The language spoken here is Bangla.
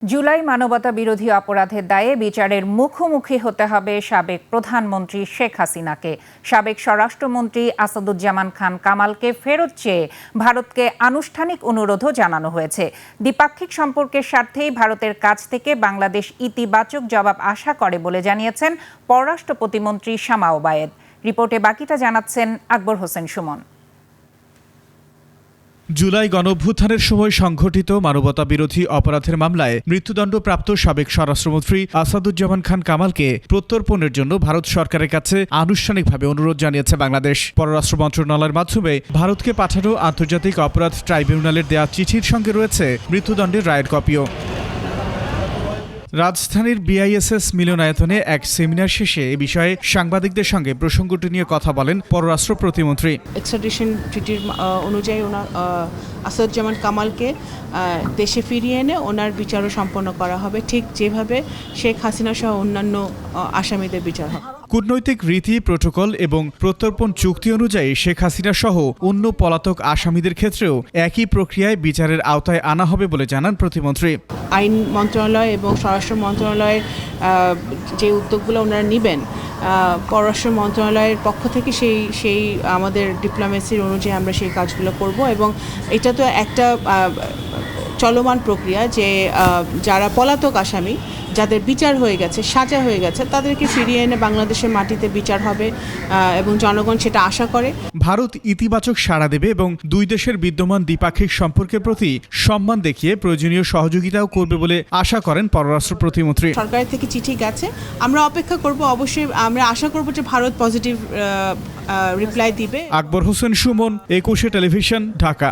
জুলাই মানবতা বিরোধী অপরাধের দায়ে বিচারের মুখোমুখি হতে হবে সাবেক প্রধানমন্ত্রী শেখ হাসিনাকে। সাবেক স্বরাষ্ট্রমন্ত্রী আসাদুজ্জামান খান কামালকে ফেরত চেয়ে ভারতকে আনুষ্ঠানিক অনুরোধও জানানো হয়েছে। দ্বিপাক্ষিক সম্পর্কের স্বার্থেই ভারতের কাছ থেকে বাংলাদেশ ইতিবাচক জবাব আশা করে বলে জানিয়েছেন পররাষ্ট্র প্রতিমন্ত্রী শামা ওবায়েদ। রিপোর্টে বাকিটা জানাচ্ছেন আকবর হোসেন সুমন। জুলাই গণঅভ্যুত্থানের সময় সংঘটিত মানবতা বিরোধী অপরাধের মামলায় মৃত্যুদণ্ডপ্রাপ্ত সাবেক স্বরাষ্ট্রমন্ত্রী আসাদুজ্জামান খান কামালকে প্রত্যর্পণের জন্য ভারত সরকারের কাছে আনুষ্ঠানিকভাবে অনুরোধ জানিয়েছে বাংলাদেশ। পররাষ্ট্র মন্ত্রণালয়ের মাধ্যমে ভারতকে পাঠানো আন্তর্জাতিক অপরাধ ট্রাইব্যুনালের দেয়া চিঠির সঙ্গে রয়েছে মৃত্যুদণ্ডের রায়ের কপিও। রাজধানীর বিআইএসএস মিলনায়তনে এক সেমিনার শেষে এ বিষয়ে সাংবাদিকদের সঙ্গে প্রসঙ্গটি নিয়ে কথা বলেন পররাষ্ট্র প্রতিমন্ত্রী। এক্সট্রাডিশন ট্রিটির অনুযায়ী ওনার আসাদুজ্জামান কামালকে দেশে ফিরিয়ে এনে ওনার বিচারও সম্পন্ন করা হবে, ঠিক যেভাবে শেখ হাসিনা সহ অন্যান্য আসামিদের বিচার হবে। কূটনৈতিক রীতি, প্রোটোকল এবং প্রত্যর্পণ চুক্তি অনুযায়ী শেখ হাসিনা সহ অন্য পলাতক আসামিদের ক্ষেত্রেও একই প্রক্রিয়ায় বিচারের আওতায় আনা হবে বলে জানান প্রতিমন্ত্রী। আইন মন্ত্রণালয় এবং স্বরাষ্ট্র মন্ত্রণালয়ের যে উদ্যোগগুলো ওনারা নেবেন, পররাষ্ট্র মন্ত্রণালয়ের পক্ষ থেকে সেই আমাদের ডিপ্লোমেসির অনুযায়ী আমরা সেই কাজগুলো করব। এবং এটা তো একটা চলমান প্রক্রিয়া যে যারা পলাতক আসামি, যাদের বিচার হয়ে গেছে, সাজা হয়ে গেছে, তাদেরকে ফিরিয়ে এনে বাংলাদেশের মাটিতে বিচার হবে এবং জনগণ সেটা আশা করে। ভারত ইতিবাচক সাড়া দেবে এবং দুই দেশের বিদ্যমান দ্বিপাক্ষিক সম্পর্কের প্রতি সম্মান দেখিয়ে প্রয়োজনীয় সহযোগিতাও করবে বলে আশা করেন পররাষ্ট্র প্রতিমন্ত্রী। সরকারের থেকে চিঠি গেছে, আমরা অপেক্ষা করব। অবশ্যই আমরা আশা করব যে ভারত পজিটিভ রিপ্লাই দিবে। আকবর হোসেন সুমন, 21 টেলিভিশন, ঢাকা।